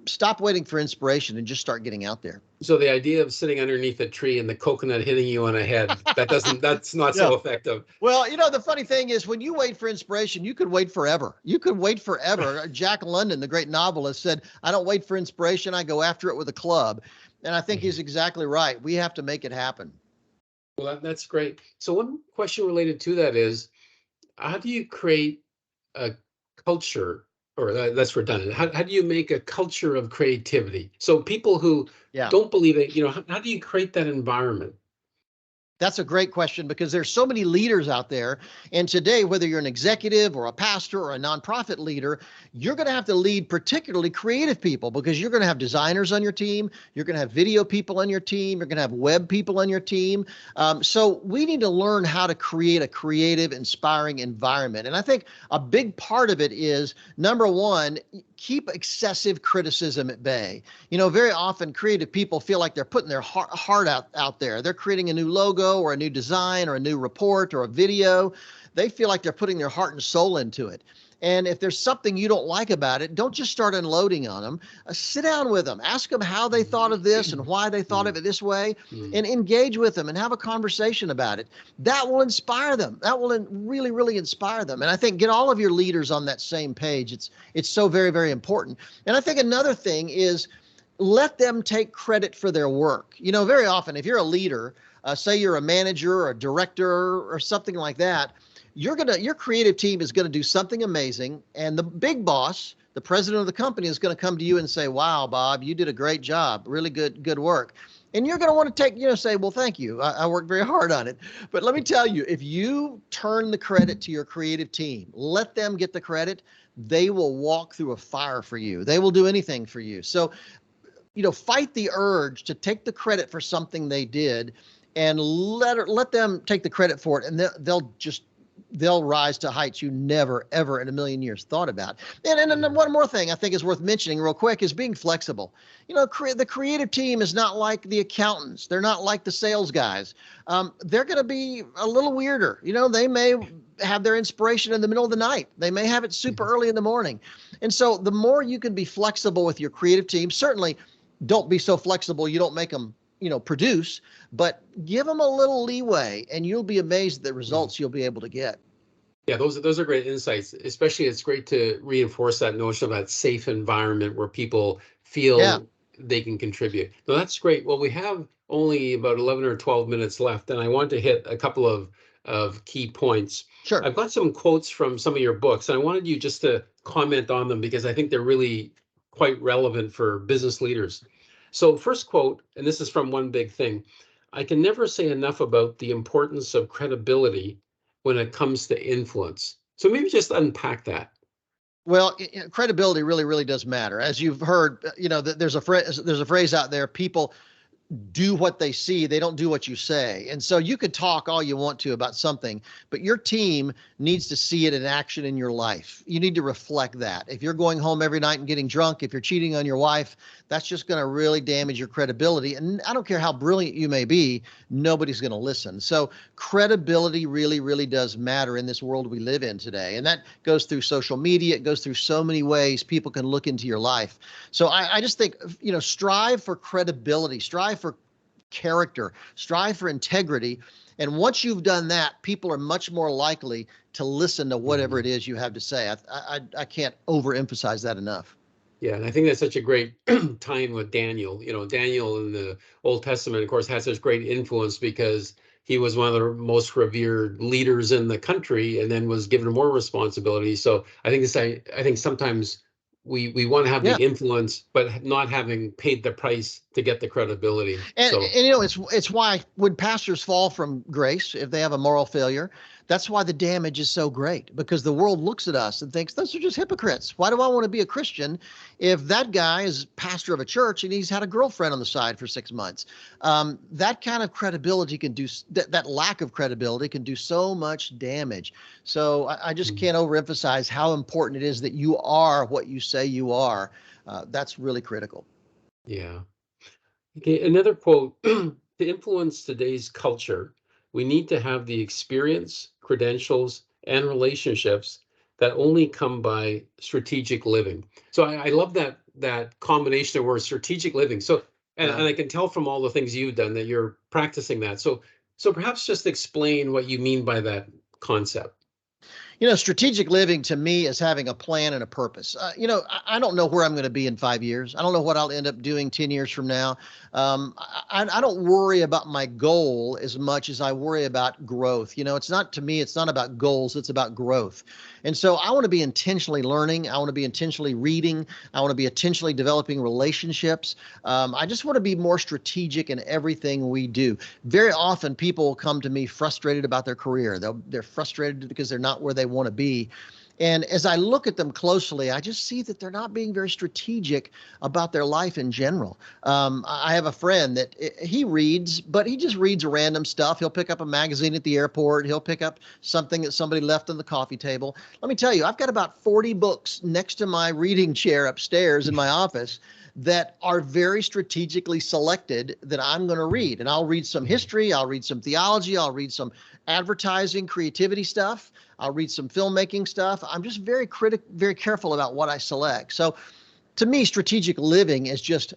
stop waiting for inspiration and just start getting out there. So the idea of sitting underneath a tree and the coconut hitting you on the head, that's not Yeah. so effective. Well, the funny thing is when you wait for inspiration, you could wait forever. You could wait forever. Jack London, the great novelist, said, I don't wait for inspiration. I go after it with a club. And I think he's exactly right. We have to make it happen. Well, that's great. So one question related to that is, how do you create a culture, or that's redundant. How do you make a culture of creativity? So people who don't believe it, how do you create that environment? That's a great question, because there's so many leaders out there. And today, whether you're an executive or a pastor or a nonprofit leader, you're going to have to lead particularly creative people, because you're going to have designers on your team. You're going to have video people on your team. You're going to have web people on your team. So we need to learn how to create a creative, inspiring environment. And I think a big part of it is, number one, keep excessive criticism at bay. Very often creative people feel like they're putting their heart out there. They're creating a new logo or a new design or a new report or a video. They feel like they're putting their heart and soul into it. And if there's something you don't like about it, don't just start unloading on them. Sit down with them. Ask them how they thought of this and why they thought of it this way, and engage with them and have a conversation about it. That will inspire them. That will really, really inspire them. And I think get all of your leaders on that same page. It's so very, very important. And I think another thing is let them take credit for their work. Very often, if you're a leader, say you're a manager or a director or something like that, your creative team is going to do something amazing, and the big boss, the president of the company, is going to come to you and say, wow, Bob, you did a great job, really good work. And you're going to want to say, well, thank you. I worked very hard on it. But let me tell you, if you turn the credit to your creative team, let them get the credit, they will walk through a fire for you. They will do anything for you. So, fight the urge to take the credit for something they did, and let them take the credit for it, and they'll rise to heights you never, ever in a million years thought about. And then one more thing I think is worth mentioning real quick is being flexible. The creative team is not like the accountants. They're not like the sales guys. They're going to be a little weirder. They may have their inspiration in the middle of the night. They may have it super early in the morning. And so the more you can be flexible with your creative team, certainly don't be so flexible you don't make them produce, but give them a little leeway, and you'll be amazed at the results you'll be able to get. Yeah, those are great insights. Especially, it's great to reinforce that notion of that safe environment where people feel they can contribute. No, that's great. Well, we have only about 11 or 12 minutes left, and I want to hit a couple of key points. Sure. I've got some quotes from some of your books, and I wanted you just to comment on them because I think they're really quite relevant for business leaders. So, first quote, and this is from One Big Thing: I can never say enough about the importance of credibility when it comes to influence. So, maybe just unpack that. Well, credibility really, really does matter. As you've heard, there's a phrase out there: people do what they see, they don't do what you say. And so you could talk all you want to about something, but your team needs to see it in action in your life. You need to reflect that. If you're going home every night and getting drunk, if you're cheating on your wife, that's just going to really damage your credibility. And I don't care how brilliant you may be, nobody's going to listen. So credibility really, really does matter in this world we live in today. And that goes through social media. It goes through so many ways people can look into your life. So I just think, strive for credibility, strive for character, strive for integrity. And once you've done that, people are much more likely to listen to whatever it is you have to say. I can't overemphasize that enough. Yeah, and I think that's such a great tie-in with Daniel. Daniel in the Old Testament, of course, has such great influence because he was one of the most revered leaders in the country, and then was given more responsibility. So I think sometimes we want to have the Yeah. influence, but not having paid the price to get the credibility. And, So and it's why when pastors fall from grace, if they have a moral failure, that's why the damage is so great, because the world looks at us and thinks those are just hypocrites. Why do I want to be a Christian if that guy is pastor of a church and he's had a girlfriend on the side for 6 months? That kind of credibility can do that lack of credibility can do so much damage. So I just can't overemphasize how important it is that you are what you say you are. That's really critical. yeah. Okay, another quote: to influence today's culture, we need to have the experience, credentials, and relationships that only come by strategic living. So I love that combination of words, strategic living. So and Yeah. I can tell from all the things you've done that you're practicing that. So perhaps just explain what you mean by that concept. Strategic living to me is having a plan and a purpose. I don't know where I'm going to be in 5 years. I don't know what I'll end up doing 10 years from now. I don't worry about my goal as much as I worry about growth. It's not about goals, it's about growth. And so I want to be intentionally learning. I want to be intentionally reading. I want to be intentionally developing relationships. I just want to be more strategic in everything we do. Very often people come to me frustrated about their career. They're frustrated because they're not where they want to be. And as I look at them closely, I just see that they're not being very strategic about their life in general. I have a friend that he reads, but he just reads random stuff. He'll pick up a magazine at the airport. He'll pick up something that somebody left on the coffee table. Let me tell you, I've got about 40 books next to my reading chair upstairs in my office that are very strategically selected that I'm going to read. And I'll read some history, I'll read some theology, I'll read some advertising, creativity stuff, I'll read some filmmaking stuff. I'm just very careful about what I select. So to me, strategic living is just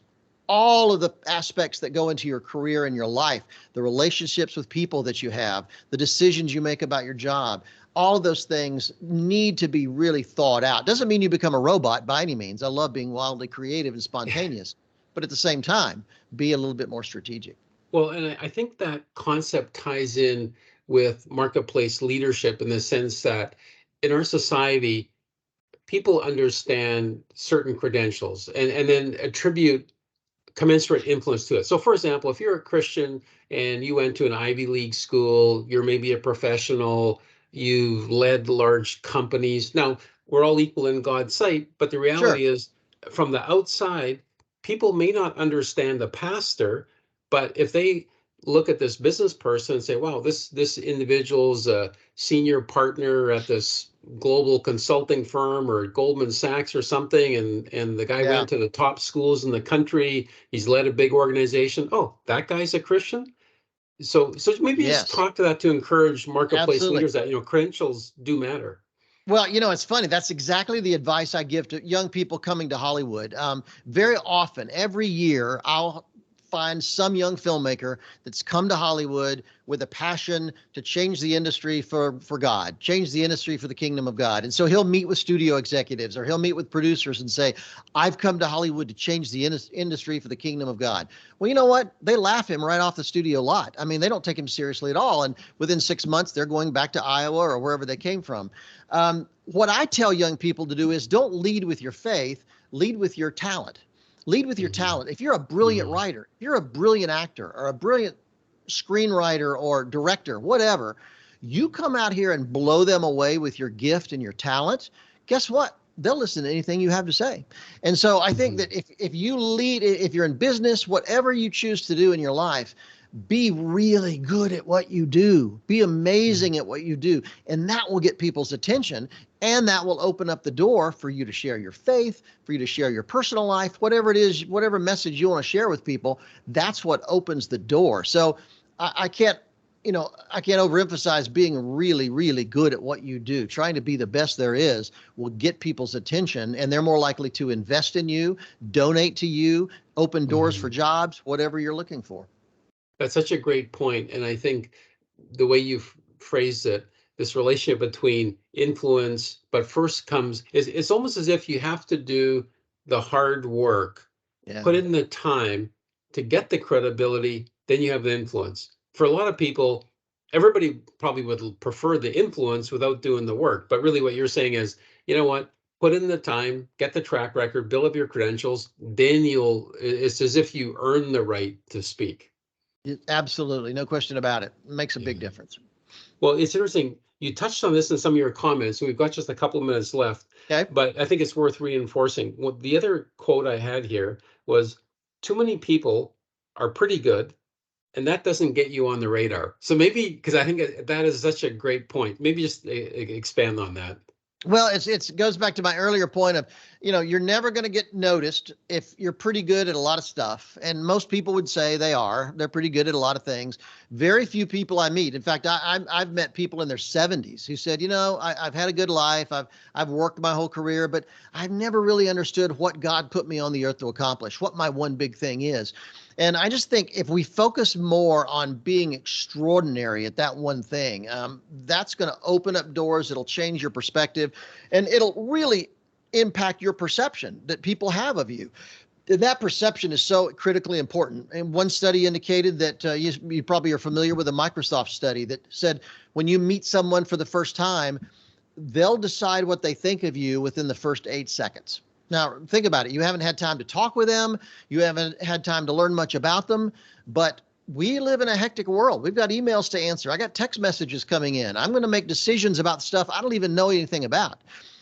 all of the aspects that go into your career and your life, the relationships with people that you have, the decisions you make about your job. All of those things need to be really thought out. Doesn't mean you become a robot by any means. I love being wildly creative and spontaneous, but at the same time, be a little bit more strategic. Well, and I think that concept ties in with marketplace leadership in the sense that in our society, people understand certain credentials and then attribute commensurate influence to it. So, for example, if you're a Christian and you went to an Ivy League school, you're maybe a professional, you've led large companies. Now, we're all equal in God's sight, but the Sure. reality is, from the outside, people may not understand the pastor, but if they look at this business person and say, "Wow, this individual's a senior partner at this global consulting firm or Goldman Sachs or something, and the guy Yeah, went to the top schools in the country. He's led a big organization. Oh, that guy's a Christian." So maybe just yes, talk to that to encourage marketplace absolutely. leaders that credentials do matter. Well, it's funny. That's exactly the advice I give to young people coming to Hollywood. Very often, every year, I'll find some young filmmaker that's come to Hollywood with a passion to change the industry for God, change the industry for the kingdom of God. And so he'll meet with studio executives or he'll meet with producers and say, I've come to Hollywood to change the industry for the kingdom of God. Well, you know what? They laugh him right off the studio lot. I mean, they don't take him seriously at all. And within 6 months, they're going back to Iowa or wherever they came from. What I tell young people to do is don't lead with your faith, lead with your talent. Lead with your talent. If you're a brilliant writer, if you're a brilliant actor or a brilliant screenwriter or director, whatever, you come out here and blow them away with your gift and your talent, guess what? They'll listen to anything you have to say. And so I think that if you lead, if you're in business, whatever you choose to do in your life, be really good at what you do. Be amazing at what you do. And that will get people's attention. And that will open up the door for you to share your faith, for you to share your personal life, whatever it is, whatever message you want to share with people. That's what opens the door. So I can't overemphasize being really, really good at what you do. Trying to be the best there is will get people's attention, and they're more likely to invest in you, donate to you, open doors for jobs, whatever you're looking for. That's such a great point. And I think the way you phrased it, this relationship between influence, but first comes, it's almost as if you have to do the hard work, put in the time to get the credibility, then you have the influence. For a lot of people, everybody probably would prefer the influence without doing the work. But really what you're saying is, you know what? Put in the time, get the track record, build up your credentials, then it's as if you earn the right to speak. Absolutely. No question about it. It makes a big difference. Well, it's interesting. You touched on this in some of your comments. We've got just a couple of minutes left, but I think it's worth reinforcing. Well, the other quote I had here was, too many people are pretty good, and that doesn't get you on the radar. So maybe, because I think that is such a great point, maybe just expand on that. Well, it goes back to my earlier point of, you're never going to get noticed if you're pretty good at a lot of stuff. And most people would say they're pretty good at a lot of things. Very few people I meet. In fact, I've met people in their 70s who said, I've had a good life. I've worked my whole career, but I've never really understood what God put me on the earth to accomplish, what my one big thing is. And I just think if we focus more on being extraordinary at that one thing, that's going to open up doors. It'll change your perspective, and it'll really impact your perception that people have of you. And that perception is so critically important. And one study indicated that you probably are familiar with a Microsoft study that said when you meet someone for the first time, they'll decide what they think of you within the first 8 seconds. Now, think about it. You haven't had time to talk with them. You haven't had time to learn much about them. But we live in a hectic world. We've got emails to answer. I got text messages coming in. I'm going to make decisions about stuff I don't even know anything about.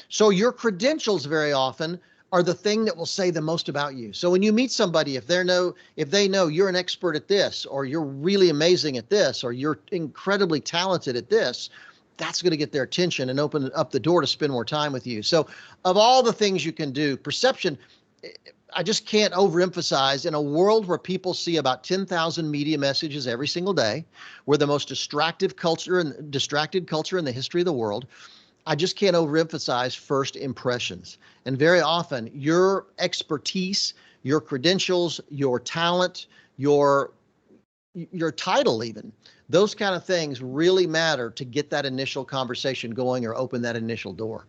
So your credentials very often are the thing that will say the most about you. So when you meet somebody, if they know you're an expert at this, or you're really amazing at this, or you're incredibly talented at this, that's going to get their attention and open up the door to spend more time with you. So of all the things you can do, perception, I just can't overemphasize, in a world where people see about 10,000 media messages every single day, we're the most distracted culture in the history of the world. I just can't overemphasize first impressions. And very often your expertise, your credentials, your talent, your title even, those kind of things really matter to get that initial conversation going or open that initial door.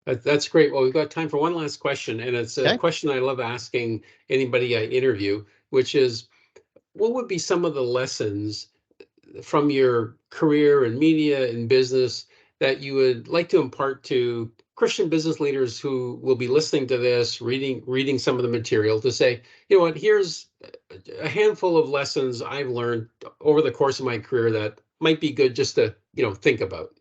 That's great. Well, we've got time for one last question, and it's a question I love asking anybody I interview, which is, what would be some of the lessons from your career in media and business that you would like to impart to Christian business leaders who will be listening to this, reading some of the material, to say, you know what, here's a handful of lessons I've learned over the course of my career that might be good just to, think about?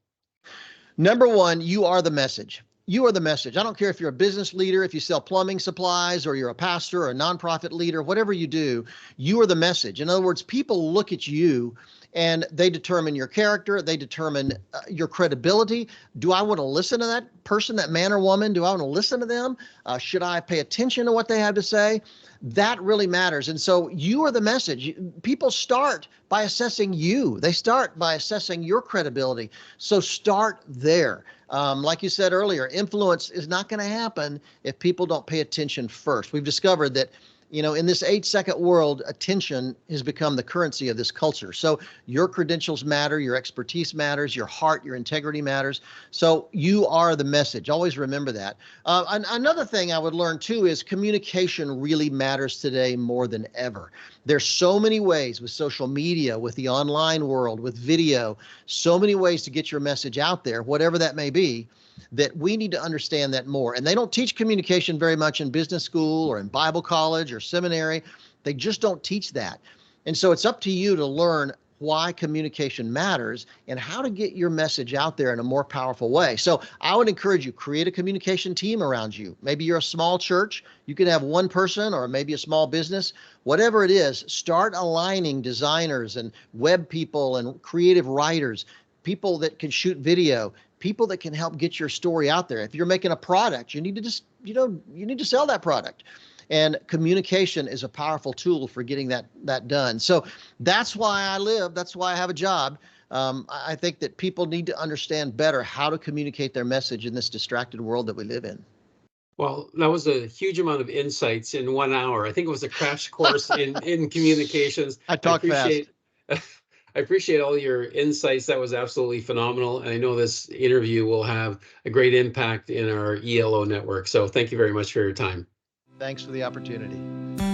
Number one, you are the message. You are the message. I don't care if you're a business leader, if you sell plumbing supplies, or you're a pastor or a nonprofit leader, whatever you do, you are the message. In other words, people look at you and they determine your character. They determine your credibility. Do I want to listen to that person, that man or woman? Do I want to listen to them? Should I pay attention to what they have to say? That really matters. And so you are the message. People start by assessing you. They start by assessing your credibility. So start there. Like you said earlier, influence is not going to happen if people don't pay attention first. We've discovered that in this 8-second world, attention has become the currency of this culture. So your credentials matter, your expertise matters, your heart, your integrity matters. So you are the message. Always remember that. Another thing I would learn too is communication really matters today more than ever. There's so many ways with social media, with the online world, with video, so many ways to get your message out there, whatever that may be, that we need to understand that more. And they don't teach communication very much in business school or in Bible college or seminary. They just don't teach that. And so it's up to you to learn why communication matters and how to get your message out there in a more powerful way. So I would encourage you, create a communication team around you. Maybe you're a small church, you can have one person, or maybe a small business. Whatever it is, start aligning designers and web people and creative writers, people that can shoot video, people that can help get your story out there. If you're making a product, you need to just, you need to sell that product. And communication is a powerful tool for getting that done. So that's why I live. That's why I have a job. I think that people need to understand better how to communicate their message in this distracted world that we live in. Well, that was a huge amount of insights in 1 hour. I think it was a crash course in communications. I talk fast. I appreciate all your insights. That was absolutely phenomenal. And I know this interview will have a great impact in our ELO network. So thank you very much for your time. Thanks for the opportunity.